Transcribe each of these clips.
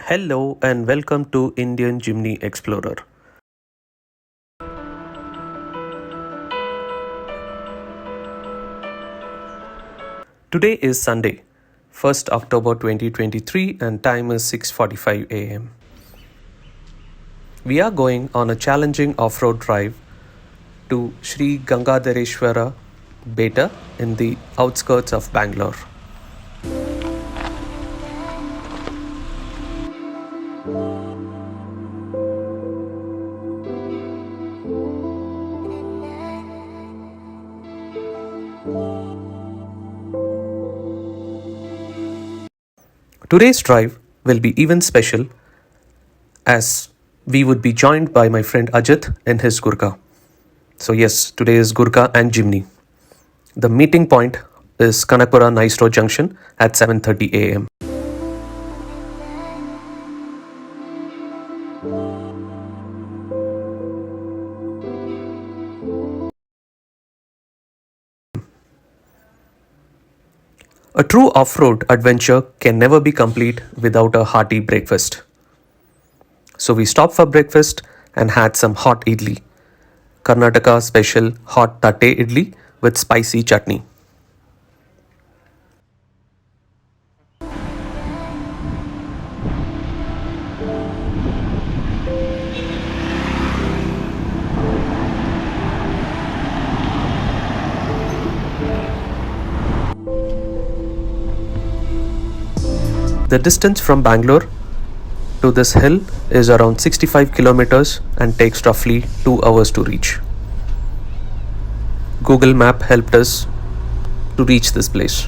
Hello and welcome to Indian Jimny Explorer. Today is Sunday, 1st October 2023 and time is 6:45 am. We are going on a challenging off-road drive to Srigangadhareswara Betta in the outskirts of Bangalore. Today's drive will be even special as we would be joined by my friend Ajit in his Gurkha. So yes, today is Gurkha and Jimny. The meeting point is Kanakpura Nice Road Junction at 7:30 am. A true off-road adventure can never be complete without a hearty breakfast. So we stopped for breakfast and had some hot idli. Karnataka special hot tate idli with spicy chutney. The distance from Bangalore to this hill is around 65 kilometers and takes roughly 2 hours to reach. Google Map helped us to reach this place.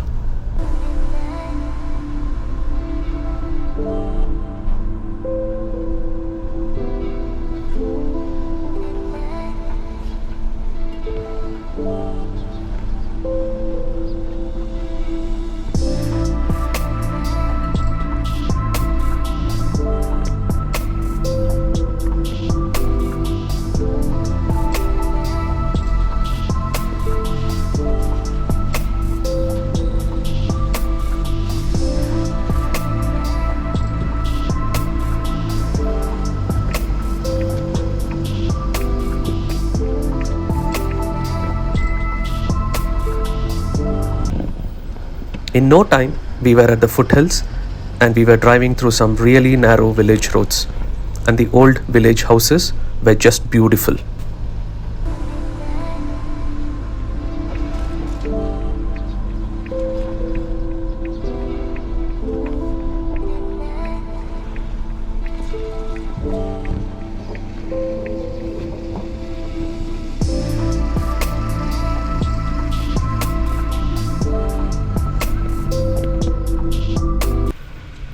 In no time, we were at the foothills and we were driving through some really narrow village roads, and the old village houses were just beautiful.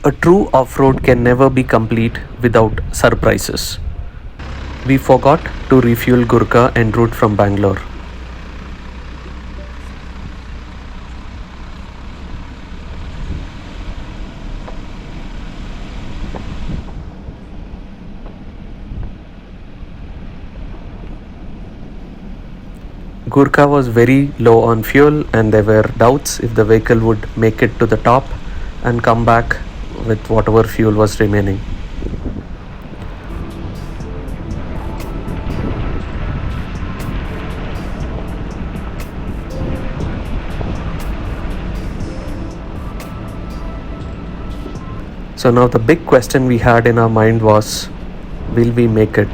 A true off-road can never be complete without surprises. We forgot to refuel Gurkha en route from Bangalore. Gurkha was very low on fuel and there were doubts if the vehicle would make it to the top and come back with whatever fuel was remaining. So now the big question we had in our mind was, will we make it?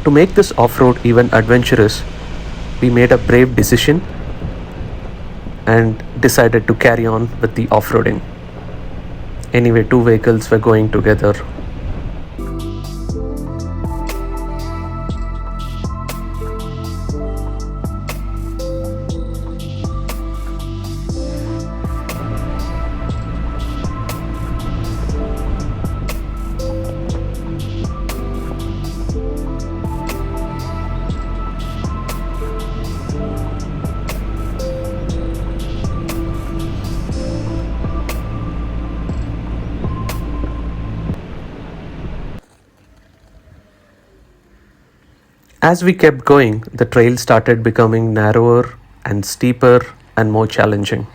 To make this off-road even adventurous, we made a brave decision and decided to carry on with the off-roading. Anyway, two vehicles were going together. As we kept going, the trail started becoming narrower and steeper and more challenging.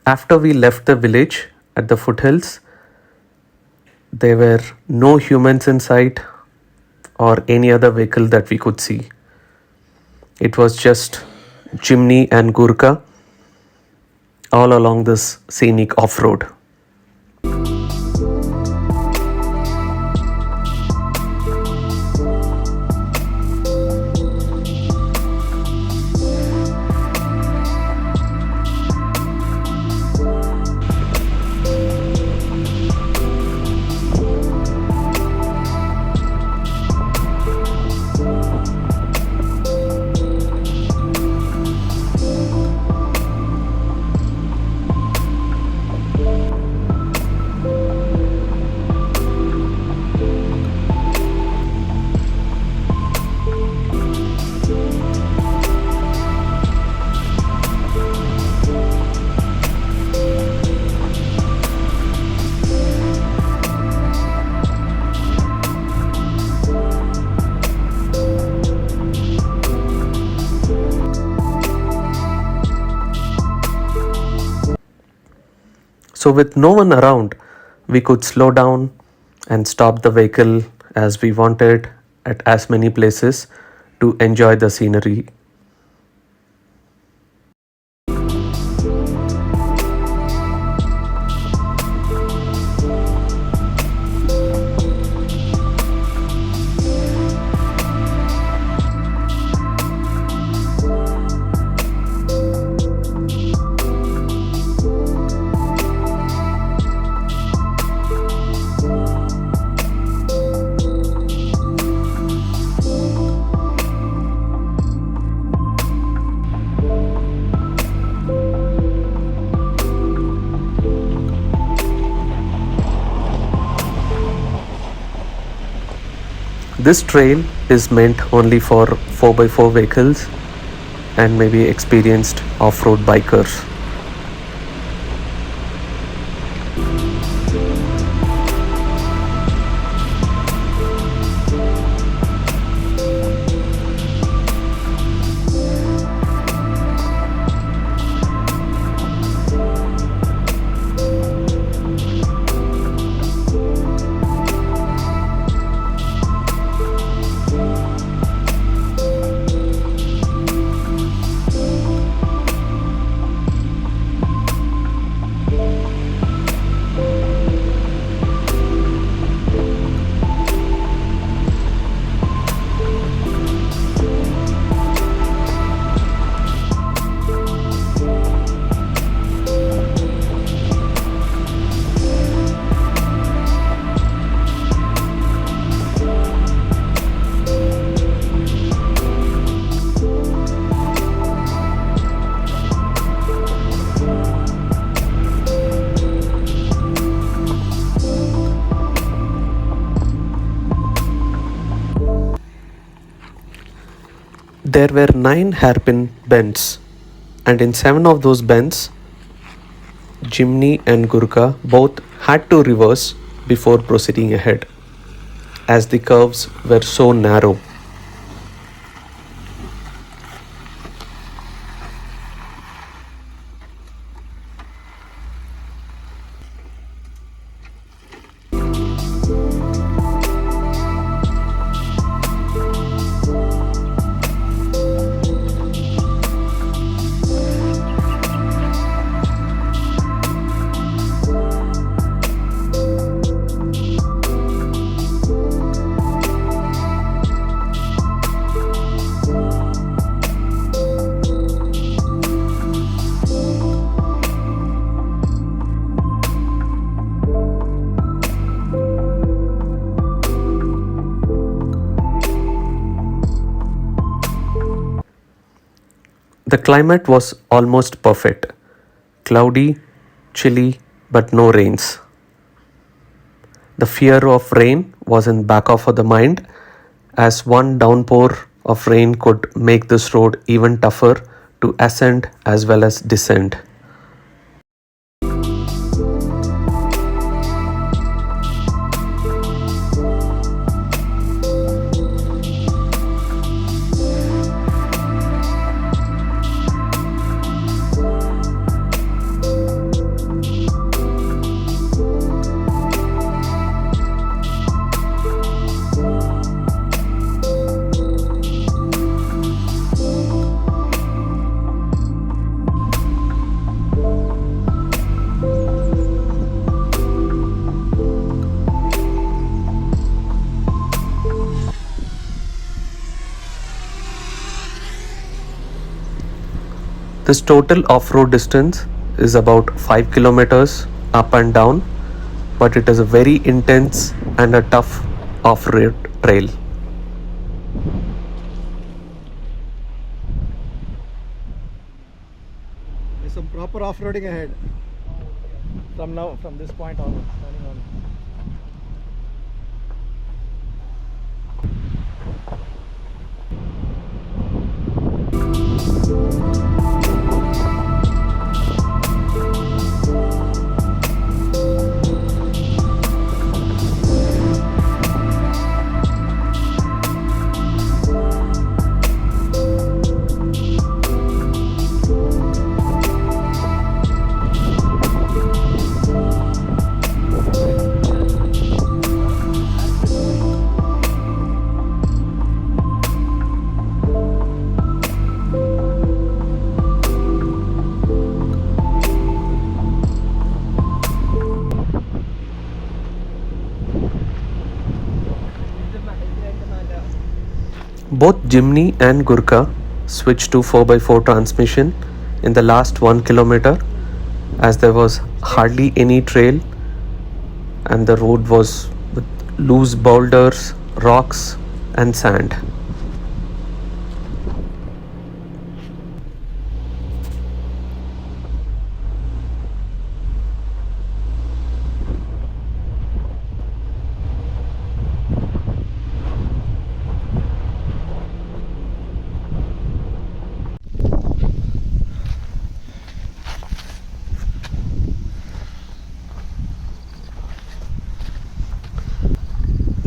After we left the village at the foothills, there were no humans in sight or any other vehicle that we could see. It was just Jimny and Gurkha all along this scenic off-road. So with no one around, we could slow down and stop the vehicle as we wanted at as many places to enjoy the scenery. This trail is meant only for 4x4 vehicles and maybe experienced off-road bikers. There were 9 hairpin bends, and in 7 of those bends, Jimny and Gurkha both had to reverse before proceeding ahead, as the curves were so narrow. The climate was almost perfect, cloudy, chilly, but no rains. The fear of rain was in back of the mind, as one downpour of rain could make this road even tougher to ascend as well as descend. This total off-road distance is about 5 kilometers up and down, but it is a very intense and a tough off-road trail. There's some proper off-roading ahead. From this point onwards, turning on. Both Jimny and Gurkha switched to 4x4 transmission in the last 1 kilometer, as there was hardly any trail and the road was with loose boulders, rocks and sand.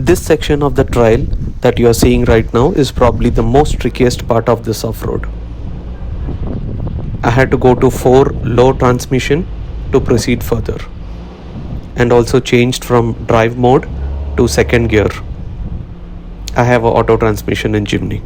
This section of the trail that you are seeing right now is probably the most trickiest part of this off-road. I had to go to 4 low transmission to proceed further, and also changed from drive mode to second gear. I have an auto transmission in Jimny.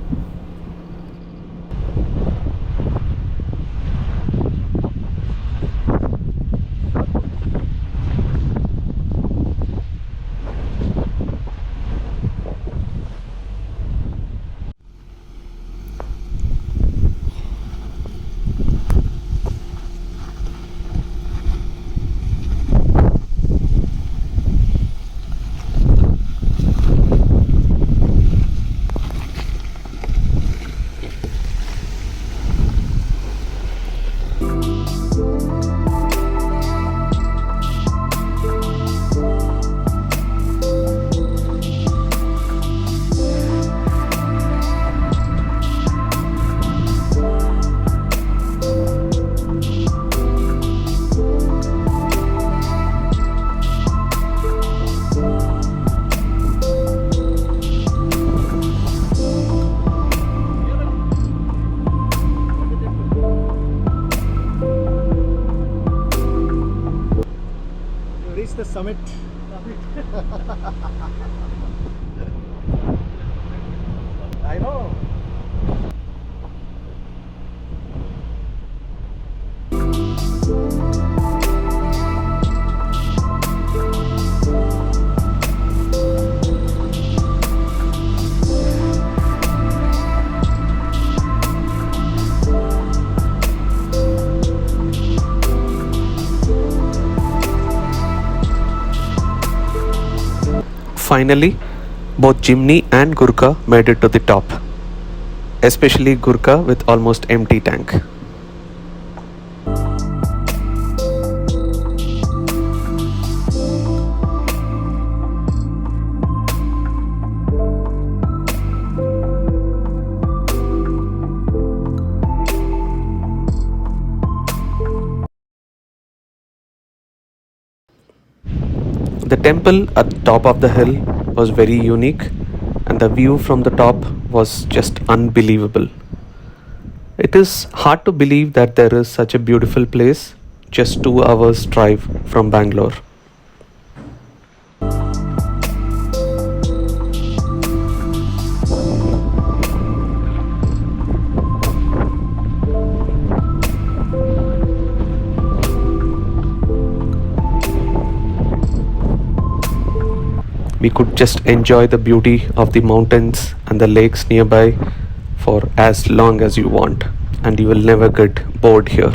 summit. I know. Finally, both Jimny and Gurkha made it to the top, especially Gurkha with almost empty tank. The temple at the top of the hill was very unique, and the view from the top was just unbelievable. It is hard to believe that there is such a beautiful place just 2 hours drive from Bangalore. We could just enjoy the beauty of the mountains and the lakes nearby for as long as you want, and you will never get bored here.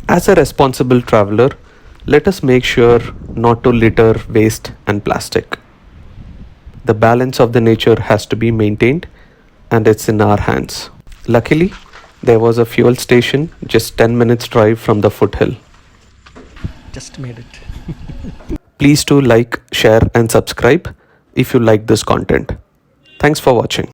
As a responsible traveler, let us make sure not to litter waste and plastic. The balance of the nature has to be maintained, and it's in our hands. Luckily, there was a fuel station just 10 minutes drive from the foothill. Just made it. Please do like, share and subscribe if you like this content. Thanks for watching.